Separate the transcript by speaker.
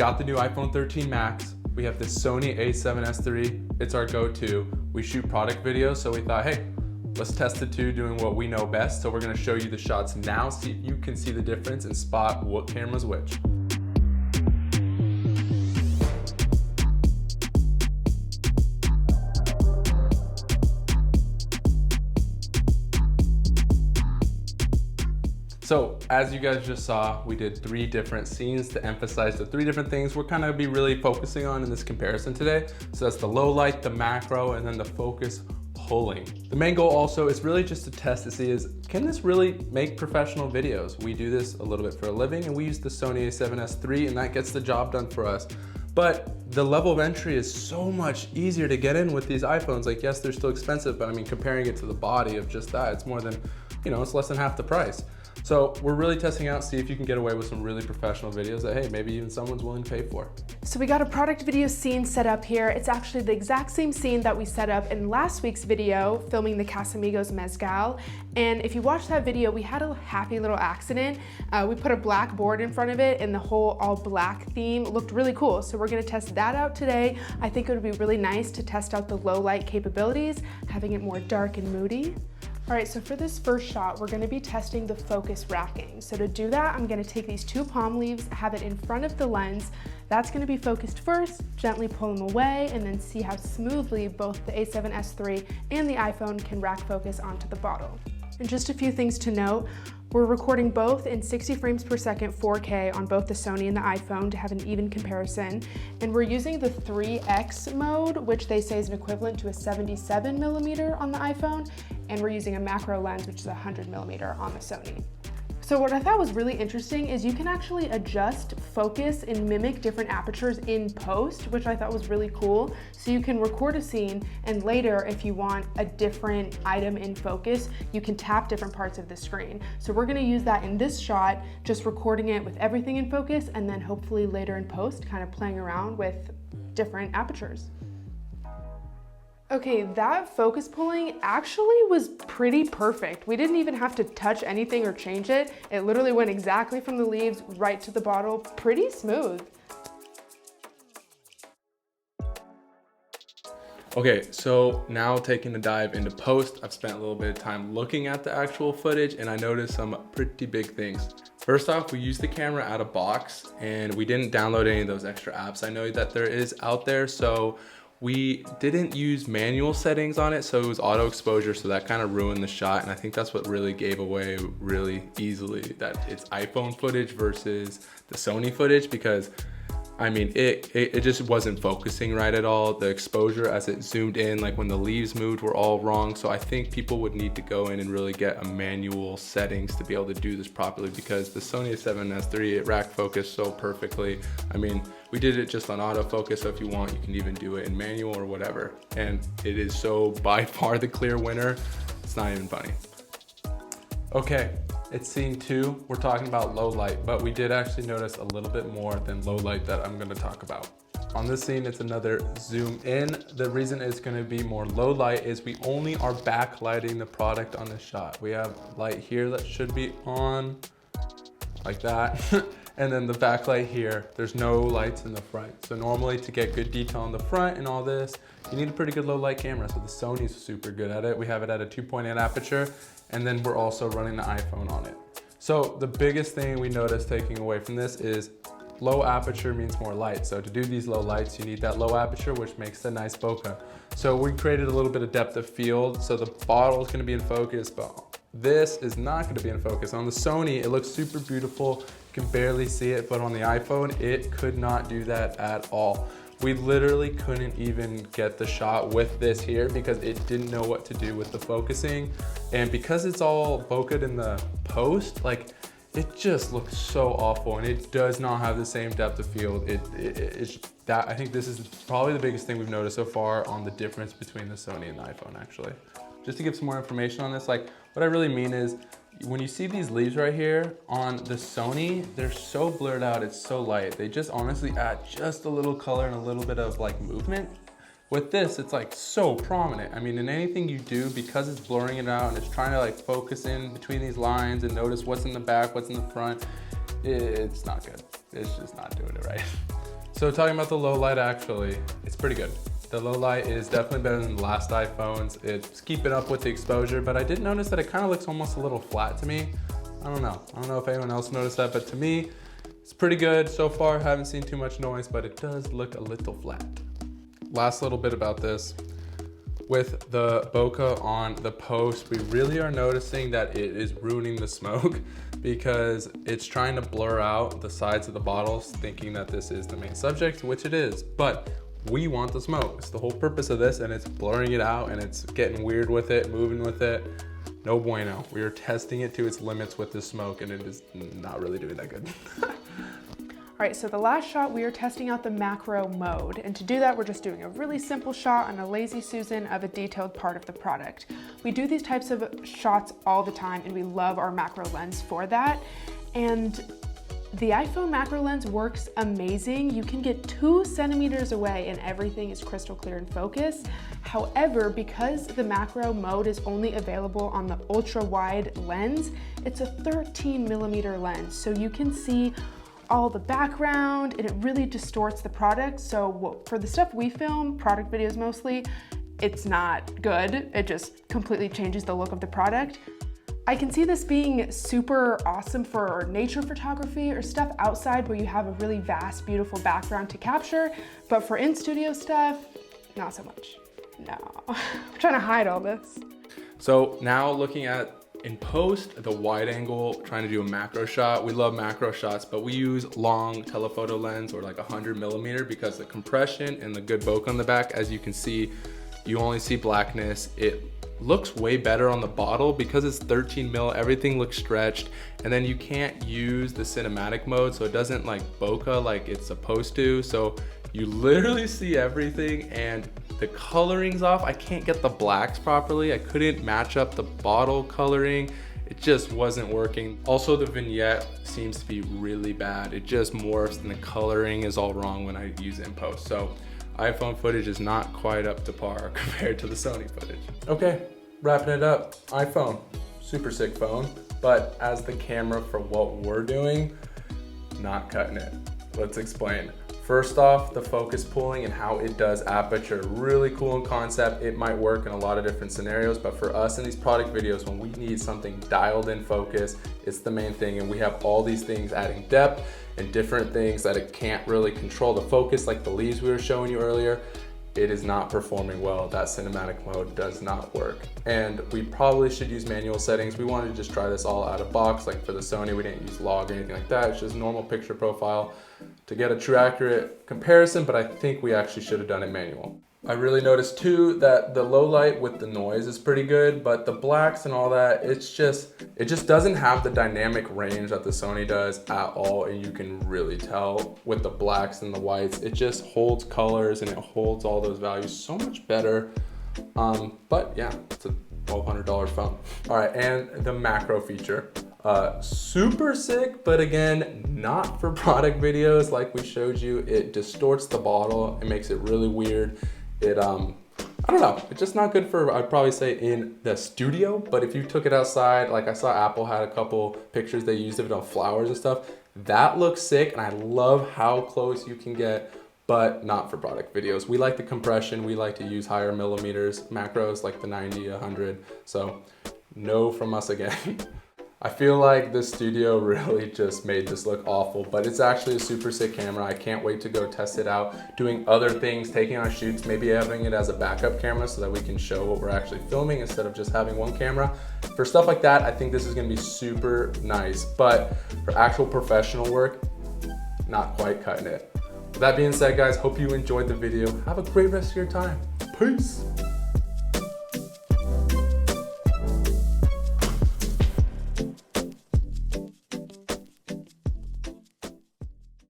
Speaker 1: got the new iPhone 13 Max. We have the Sony a7S III. It's our go-to. We shoot product videos, so we thought, hey, let's test the two doing what we know best. So we're gonna show you the shots now, see if you can see the difference and spot what camera's which. So as you guys just saw, we did 3 different scenes to emphasize the 3 different things we're kind of be really focusing on in this comparison today. So that's the low light, the macro, and then the focus pulling. The main goal also is really just to test to see can this really make professional videos? We do this a little bit for a living, and we use the Sony a7S III, and that gets the job done for us. But the level of entry is so much easier to get in with these iPhones. Like, yes, they're still expensive, but I mean, comparing it to the body of just that, it's more than, it's less than half the price. So we're really testing out, see if you can get away with some really professional videos that, hey, maybe even someone's willing to pay for.
Speaker 2: So we got a product video scene set up here. It's actually the exact same scene that we set up in last week's video, filming the Casamigos Mezcal. And if you watch that video, we had a happy little accident. We put a black board in front of it, and the whole all black theme looked really cool. So we're gonna test that out today. I think it would be really nice to test out the low light capabilities, having it more dark and moody. All right, so for this first shot, we're gonna be testing the focus racking. So to do that, I'm gonna take these 2 palm leaves, have it in front of the lens. That's gonna be focused first, gently pull them away, and then see how smoothly both the a7S III and the iPhone can rack focus onto the bottle. And just a few things to note. We're recording both in 60 frames per second 4K on both the Sony and the iPhone to have an even comparison. And we're using the 3X mode, which they say is an equivalent to a 77mm on the iPhone. And we're using a macro lens, which is 100mm on the Sony. So what I thought was really interesting is you can actually adjust focus and mimic different apertures in post, which I thought was really cool. So you can record a scene, and later, if you want a different item in focus, you can tap different parts of the screen. So we're gonna use that in this shot, just recording it with everything in focus, and then hopefully later in post, kind of playing around with different apertures. Okay, that focus pulling actually was pretty perfect. We didn't even have to touch anything or change it. It literally went exactly from the leaves right to the bottle, pretty smooth.
Speaker 1: Okay, so now taking a dive into post, I've spent a little bit of time looking at the actual footage, and I noticed some pretty big things. First off, we used the camera out of box, and we didn't download any of those extra apps I know that there is out there, so we didn't use manual settings on it, so it was auto exposure, so that kind of ruined the shot, and I think that's what really gave away really easily that it's iPhone footage versus the Sony footage, because I mean, it just wasn't focusing right at all. The exposure as it zoomed in, like when the leaves moved, were all wrong. So I think people would need to go in and really get a manual settings to be able to do this properly, because the Sony a7S III, it rack focused so perfectly. I mean, we did it just on autofocus, so if you want, you can even do it in manual or whatever. And it is so by far the clear winner. It's not even funny. Okay. It's scene 2, we're talking about low light, but we did actually notice a little bit more than low light that I'm gonna talk about. On this scene, it's another zoom in. The reason it's gonna be more low light is we only are backlighting the product on the shot. We have light here that should be on, like that. And then the backlight here, there's no lights in the front. So normally to get good detail on the front and all this, you need a pretty good low light camera. So the Sony's super good at it. We have it at a 2.8 aperture, and then we're also running the iPhone on it. So the biggest thing we noticed taking away from this is low aperture means more light. So to do these low lights, you need that low aperture, which makes the nice bokeh. So we created a little bit of depth of field. So the bottle is gonna be in focus, but this is not gonna be in focus. On the Sony, it looks super beautiful. You can barely see it, but on the iPhone, it could not do that at all. We literally couldn't even get the shot with this here because it didn't know what to do with the focusing. And because it's all bokeh in the post, like, it just looks so awful, and it does not have the same depth of field. I think this is probably the biggest thing we've noticed so far on the difference between the Sony and the iPhone, actually. Just to give some more information on this, like, what I really mean is, when you see these leaves right here on the Sony, they're so blurred out, it's so light. They just honestly add just a little color and a little bit of like movement. With this, it's like so prominent. I mean, in anything you do, because it's blurring it out and it's trying to like focus in between these lines and notice what's in the back, what's in the front, it's not good. It's just not doing it right. So talking about the low light, actually, it's pretty good. The low light is definitely better than the last iPhones. It's keeping up with the exposure, but I did notice that it kind of looks almost a little flat to me. I don't know if anyone else noticed that, but to me, it's pretty good so far. Haven't seen too much noise, but it does look a little flat. Last little bit about this. With the bokeh on the post, we really are noticing that it is ruining the smoke because it's trying to blur out the sides of the bottles, thinking that this is the main subject, which it is, but we want the smoke. It's the whole purpose of this, and it's blurring it out and it's getting weird with it, moving with it. No bueno. We are testing it to its limits with the smoke, and it is not really doing that good.
Speaker 2: All right, so the last shot, we are testing out the macro mode. And to do that, we're just doing a really simple shot on a Lazy Susan of a detailed part of the product. We do these types of shots all the time, and we love our macro lens for that. And the iPhone macro lens works amazing. You can get 2 centimeters away and everything is crystal clear in focus. However, because the macro mode is only available on the ultra wide lens, it's a 13 millimeter lens. So you can see all the background and it really distorts the product. So for the stuff we film, product videos mostly, it's not good. It just completely changes the look of the product. I can see this being super awesome for nature photography or stuff outside where you have a really vast, beautiful background to capture, but for in-studio stuff, not so much. No, I'm trying to hide all this.
Speaker 1: So now looking at in post, the wide angle, trying to do a macro shot. We love macro shots, but we use long telephoto lens or like 100 millimeter because the compression and the good bokeh on the back, as you can see, you only see blackness. It looks way better on the bottle because it's 13 mil, everything looks stretched, and then you can't use the cinematic mode, so it doesn't like bokeh like it's supposed to. So you literally see everything and the coloring's off. I can't get the blacks properly. I couldn't match up the bottle coloring. It just wasn't working. Also, the vignette seems to be really bad. It just morphs and the coloring is all wrong when I use it in post. So iPhone footage is not quite up to par compared to the Sony footage. Okay, wrapping it up. iPhone, super sick phone, but as the camera for what we're doing, not cutting it. Let's explain. First off, the focus pulling and how it does aperture. Really cool in concept. It might work in a lot of different scenarios, but for us in these product videos, when we need something dialed in focus, it's the main thing. And we have all these things adding depth and different things that it can't really control the focus, like the leaves we were showing you earlier. It is not performing well. That cinematic mode does not work. And we probably should use manual settings. We wanted to just try this all out of box. Like for the Sony, we didn't use log or anything like that. It's just normal picture profile to get a true accurate comparison, but I think we actually should have done it manual. I really noticed too that the low light with the noise is pretty good, but the blacks and all that, it just doesn't have the dynamic range that the Sony does at all, and you can really tell with the blacks and the whites. It just holds colors and it holds all those values so much better. But yeah, it's a $1,200 phone. All right, and the macro feature. Super sick, but again, not for product videos like we showed you. It distorts the bottle. It makes it really weird. I don't know, it's just not good for, I'd probably say in the studio, but if you took it outside, like I saw Apple had a couple pictures they used of it on flowers and stuff, that looks sick, and I love how close you can get, but not for product videos. We like the compression, we like to use higher millimeters, macros like the 90, 100, so no from us again. I feel like the studio really just made this look awful, but it's actually a super sick camera. I can't wait to go test it out, doing other things, taking on shoots, maybe having it as a backup camera so that we can show what we're actually filming instead of just having one camera. For stuff like that, I think this is gonna be super nice, but for actual professional work, not quite cutting it. With that being said, guys, hope you enjoyed the video. Have a great rest of your time. Peace.